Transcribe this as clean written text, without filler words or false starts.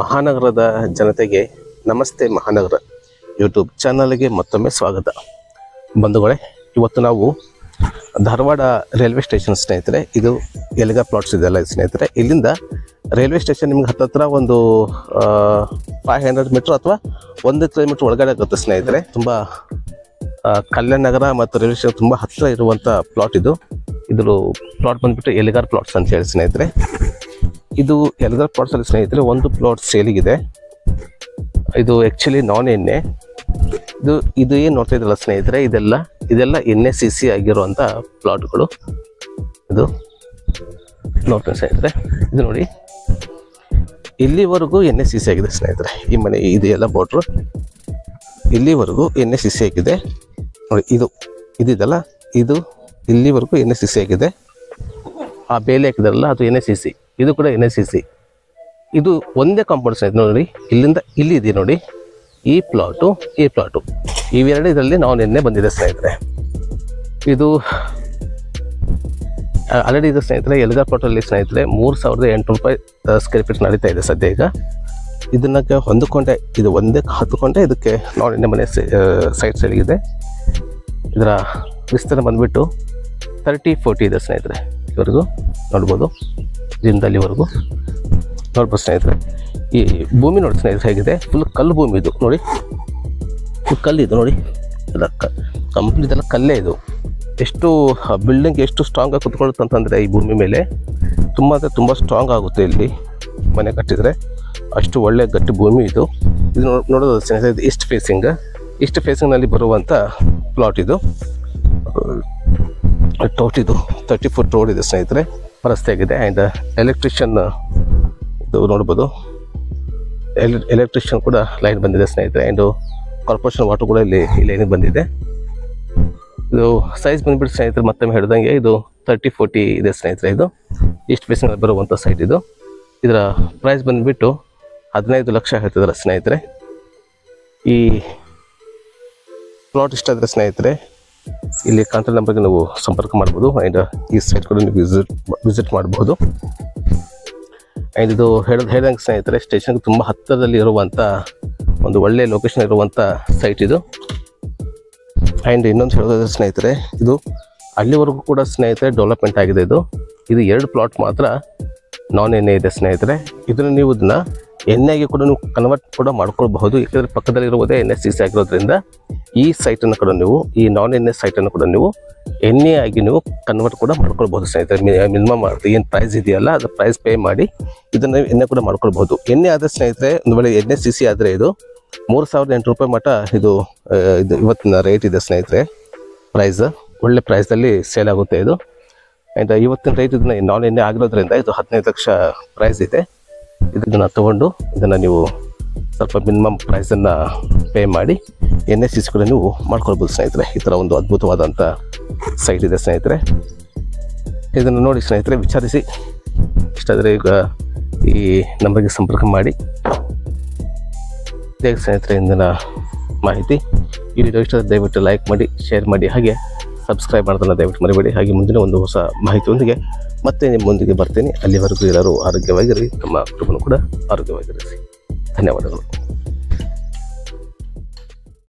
ಮಹಾನಗರದ ಜನತೆಗೆ ನಮಸ್ತೆ ಮಹಾನಗರ ಯೂಟ್ಯೂಬ್ ಚಾನಲ್ಗೆ ಮತ್ತೊಮ್ಮೆ ಸ್ವಾಗತ. ಬಂಧುಗಳೇ, ಇವತ್ತು ನಾವು ಧಾರವಾಡ ರೈಲ್ವೆ ಸ್ಟೇಷನ್ ಸ್ನೇಹಿತರೆ, ಇದು ಎಲ್ಗಾ ಪ್ಲಾಟ್ಸ್ ಇದೆಲ್ಲ ಸ್ನೇಹಿತರೆ. ಇಲ್ಲಿಂದ ರೈಲ್ವೆ ಸ್ಟೇಷನ್ ನಿಮ್ಗೆ ಹತ್ತತ್ರ ಒಂದು 500 ಮೀಟರ್ ಅಥವಾ 1 ಕಿಲೋಮೀಟರ್ ಒಳಗಡೆ ಆಗುತ್ತೆ ಸ್ನೇಹಿತರೆ. ತುಂಬ ಕಲ್ಯಾಣ ನಗರ ಮತ್ತು ರೈಲ್ವೆ ಸ್ಟೇಷನ್ ತುಂಬ ಹತ್ತಿರ ಇರುವಂಥ ಪ್ಲಾಟ್ ಇದು. ಇದ್ರ ಪ್ಲಾಟ್ ಬಂದುಬಿಟ್ಟು ಎಲ್ಗಾರ್ ಪ್ಲಾಟ್ಸ್ ಅಂತ ಹೇಳಿ ಸ್ನೇಹಿತರೆ. ಇದು ಎಲ್ಗಾರ್ ಪ್ಲಾಟ್ಸಲ್ಲಿ ಸ್ನೇಹಿತರೆ ಒಂದು ಪ್ಲಾಟ್ ಸೇಲಿಗಿದೆ. ಇದು ಆ್ಯಕ್ಚುಲಿ ನಾನ್ ಎಣ್ಣೆ. ಇದು ಏನು ನೋಡ್ತಾ ಇದ್ರಲ್ಲ ಸ್ನೇಹಿತರೆ, ಇದೆಲ್ಲ NACC ಆಗಿರುವಂಥ ಪ್ಲಾಟ್ಗಳು. ಇದು ನೋಡ್ತೀನಿ ಸ್ನೇಹಿತರೆ, ಇದು ನೋಡಿ ಇಲ್ಲಿವರೆಗೂ NACC ಆಗಿದೆ ಸ್ನೇಹಿತರೆ. ಈ ಮನೆ ಇದೆಲ್ಲ ಬಾರ್ಡ್ರು ಇಲ್ಲಿವರೆಗೂ NACC ಆಗಿದೆ ನೋಡಿ. ಇದೆಲ್ಲ ಇದು ಇಲ್ಲಿವರೆಗೂ NACC ಆಗಿದೆ. ಆ ಬೇಲೆ ಹಾಕಿದಾರಲ್ಲ ಅದು NACC, ಇದು ಕೂಡ NACC. ಇದು ಒಂದೇ ಕಾಂಪೌಂಡ್ ಸ್ನೇಹಿತರೆ. ನೋಡಿ ಇಲ್ಲಿಂದ ಇಲ್ಲಿ ಇದೆ ನೋಡಿ, ಈ ಪ್ಲಾಟು ಇವೆರಡು ಇದರಲ್ಲಿ ನಾನ್ ಎಣ್ಣೆ ಬಂದಿದೆ ಸ್ನೇಹಿತರೆ. ಇದು ಆಲ್ರೆಡಿ ಇದೆ ಸ್ನೇಹಿತರೆ. ಎಲ್ಗಾರ್ ಪ್ಲಾಟಲ್ಲಿ ಸ್ನೇಹಿತರೆ 3800 ರೂಪಾಯಿ ಸ್ಕ್ವೇರ್ ಫೀಟ್ ನಡೀತಾ ಇದೆ ಸದ್ಯ. ಈಗ ಇದನ್ನಕ್ಕೆ ಹೊಂದಿಕೊಂಡೆ, ಇದು ಒಂದೇ ಹತ್ತುಕೊಂಡೆ ಇದಕ್ಕೆ ನಾನ್ ಎಣ್ಣೆ ಮನೆ ಸೈಡ್ಸಲ್ಲಿದೆ. ಇದರ ವಿಸ್ತಾರ ಬಂದುಬಿಟ್ಟು 30-40 ಇದೆ ಸ್ನೇಹಿತರೆ. ಇವರೆಗೂ ನೋಡ್ಬೋದು, ಜಿಂದಲ್ಲಿವರೆಗೂ ನೋಡ್ಬೋದು ಸ್ನೇಹಿತರೆ. ಈ ಭೂಮಿ ನೋಡಿ ಸ್ನೇಹಿತರೆ ಹೇಗಿದೆ, ಫುಲ್ ಕಲ್ಲು ಭೂಮಿ ಇದು ನೋಡಿ. ಫುಲ್ ಕಲ್ಲು ಇದು ನೋಡಿ, ಎಲ್ಲ ಕಂಪ್ಲೀಟ್ ಎಲ್ಲ ಕಲ್ಲೇ ಇದು. ಎಷ್ಟು ಬಿಲ್ಡಿಂಗ್ ಎಷ್ಟು ಸ್ಟ್ರಾಂಗಾಗಿ ಕುತ್ಕೊಳ್ಳುತ್ತೆ ಅಂತಂದರೆ ಈ ಭೂಮಿ ಮೇಲೆ ತುಂಬ ಅಂದರೆ ತುಂಬ ಸ್ಟ್ರಾಂಗ್ ಆಗುತ್ತೆ. ಇಲ್ಲಿ ಮನೆ ಕಟ್ಟಿದರೆ ಅಷ್ಟು ಒಳ್ಳೆ ಗಟ್ಟಿ ಭೂಮಿ ಇದು. ಇದು ನೋಡೋದು ಸ್ನೇಹಿತರೆ, ಇದು ಈಸ್ಟ್ ಫೇಸಿಂಗ್ನಲ್ಲಿ ಬರುವಂಥ ಪ್ಲಾಟ್ ಇದು. ಇದು 30 ಫುಟ್ ರೋಡ್ ಇದೆ ಸ್ನೇಹಿತರೆ, ರಸ್ತೆ ಆಗಿದೆ. ಆ್ಯಂಡ್ ಎಲೆಕ್ಟ್ರಿಷಿಯನ್ ಇದು ನೋಡ್ಬೋದು, ಎಲೆಕ್ಟ್ರಿಷಿಯನ್ ಕೂಡ ಲೈನ್ ಬಂದಿದೆ ಸ್ನೇಹಿತರೆ. ಆ್ಯಂಡ್ ಕಾರ್ಪೊರೇಷನ್ ವಾಟರ್ ಕೂಡ ಇಲ್ಲಿ ಲೈನಿಗೆ ಬಂದಿದೆ. ಇದು ಸೈಜ್ ಬಂದುಬಿಟ್ಟು ಸ್ನೇಹಿತರೆ ಮತ್ತೊಮ್ಮೆ ಹೇಳಿದಂಗೆ ಇದು 30-40 ಇದೆ ಸ್ನೇಹಿತರೆ. ಇದು ಈಸ್ಟ್ ಫೇಸಿಂಗ್ ಬರುವಂಥ ಸೈಟ್ ಇದು. ಇದರ ಪ್ರೈಸ್ ಬಂದುಬಿಟ್ಟು 15 ಲಕ್ಷ ಹೇಳ್ತಿದ್ದಾರೆ ಸ್ನೇಹಿತರೆ. ಈ ಪ್ಲಾಟ್ ಇಷ್ಟ ಆದರೆ ಸ್ನೇಹಿತರೆ ಇಲ್ಲಿ ಕಾಂಟ್ಯಾಕ್ಟ್ ನಂಬರ್ಗೆ ನೀವು ಸಂಪರ್ಕ ಮಾಡ್ಬೋದು. ಆ್ಯಂಡ್ ಈ ಸೈಟ್ ಕೂಡ ನೀವು ವಿಸಿಟ್ ಮಾಡ್ಬೋದು. ಆ್ಯಂಡ್ ಇದು ಹೇಳ್ದಂಗೆ ಸ್ನೇಹಿತರೆ ಸ್ಟೇಷನ್ಗೆ ತುಂಬ ಹತ್ತಿರದಲ್ಲಿ ಇರುವಂಥ ಒಂದು ಒಳ್ಳೆಯ ಲೊಕೇಶನ್ ಇರುವಂಥ ಸೈಟ್ ಇದು. ಆ್ಯಂಡ್ ಇನ್ನೊಂದು ಹೇಳೋದಾದ್ರೆ ಸ್ನೇಹಿತರೆ, ಇದು ಅಲ್ಲಿವರೆಗೂ ಕೂಡ ಸ್ನೇಹಿತರೆ ಡೆವಲಪ್ಮೆಂಟ್ ಆಗಿದೆ. ಇದು 2 ಪ್ಲಾಟ್ ಮಾತ್ರ ನಾನ್ ಎಣ್ಣೆ ಇದೆ ಸ್ನೇಹಿತರೆ. ಇದನ್ನು ನೀವು ಇದನ್ನು ಎಣ್ಣೆಗೆ ಕೂಡ ನೀವು ಕನ್ವರ್ಟ್ ಕೂಡ ಮಾಡ್ಕೊಳ್ಬಹುದು. ಯಾಕಂದರೆ ಪಕ್ಕದಲ್ಲಿರುವುದೇ NACC ಆಗಿರೋದ್ರಿಂದ ಈ ಸೈಟನ್ನು ಕೂಡ ನೀವು, ಈ ನಾನ್ ಎಣ್ಣೆ ಸೈಟನ್ನು ಕೂಡ ನೀವು ಎಣ್ಣೆ ಆಗಿ ನೀವು ಕನ್ವರ್ಟ್ ಕೂಡ ಮಾಡ್ಕೊಳ್ಬೋದು ಸ್ನೇಹಿತರೆ. ಮಿನಿಮಮ್ ಏನು ಪ್ರೈಸ್ ಇದೆಯಲ್ಲ ಅದು ಪ್ರೈಸ್ ಪೇ ಮಾಡಿ ಇದನ್ನು ಎಣ್ಣೆ ಕೂಡ ಮಾಡ್ಕೊಳ್ಬೋದು. ಎಣ್ಣೆ ಆದರೆ ಸ್ನೇಹಿತರೆ ಒಂದು ವೇಳೆ NACC ಆದರೆ ಇದು 3800 ರೂಪಾಯಿ ಮಟ್ಟ ಇದು ಇವತ್ತಿನ ರೇಟ್ ಇದೆ ಸ್ನೇಹಿತರೆ. ಪ್ರೈಸ್ ಒಳ್ಳೆ ಪ್ರೈಸಲ್ಲಿ ಸೇಲ್ ಆಗುತ್ತೆ ಇದು. ಆ್ಯಂಡ್ ಇವತ್ತಿನ ರೇಟ್ ಇದನ್ನು ನಾನ್ ಎಣ್ಣೆ ಆಗಿರೋದ್ರಿಂದ ಇದು 15 ಲಕ್ಷ ಪ್ರೈಸ್ ಇದೆ. ಇದನ್ನು ತೊಗೊಂಡು ಇದನ್ನು ನೀವು ಸ್ವಲ್ಪ ಮಿನಿಮಮ್ ಪ್ರೈಸನ್ನು ಪೇ ಮಾಡಿ NACC ಕೂಡ ನೀವು ಮಾಡ್ಕೊಳ್ಬೋದು ಸ್ನೇಹಿತರೆ. ಈ ಥರ ಒಂದು ಅದ್ಭುತವಾದಂಥ ಸೈಟ್ ಇದೆ ಸ್ನೇಹಿತರೆ. ಇದನ್ನು ನೋಡಿ ಸ್ನೇಹಿತರೆ, ವಿಚಾರಿಸಿ ಇಷ್ಟಾದರೆ ಈಗ ಈ ನಂಬರ್ಗೆ ಸಂಪರ್ಕ ಮಾಡಿ. ಇದೇ ಸ್ನೇಹಿತರೆ ಇಂದಿನ ಮಾಹಿತಿ. ಈ ವಿಡಿಯೋ ಇಷ್ಟ ದಯವಿಟ್ಟು ಲೈಕ್ ಮಾಡಿ, ಶೇರ್ ಮಾಡಿ, ಹಾಗೆ ಸಬ್ಸ್ಕ್ರೈಬ್ ಮಾಡೋದನ್ನು ದಯವಿಟ್ಟು ಮರಿಬೇಡಿ. ಹಾಗೆ ಮುಂದಿನ ಒಂದು ಹೊಸ ಮಾಹಿತಿಯೊಂದಿಗೆ ಮತ್ತೆ ನಿಮ್ಮೊಂದಿಗೆ ಬರ್ತೀನಿ. ಅಲ್ಲಿವರೆಗೂ ಎಲ್ಲರೂ ಆರೋಗ್ಯವಾಗಿರಿ, ತಮ್ಮ ಕುಟುಂಬನೂ ಕೂಡ ಆರೋಗ್ಯವಾಗಿರಿಸಿ. ಧನ್ಯವಾದಗಳು.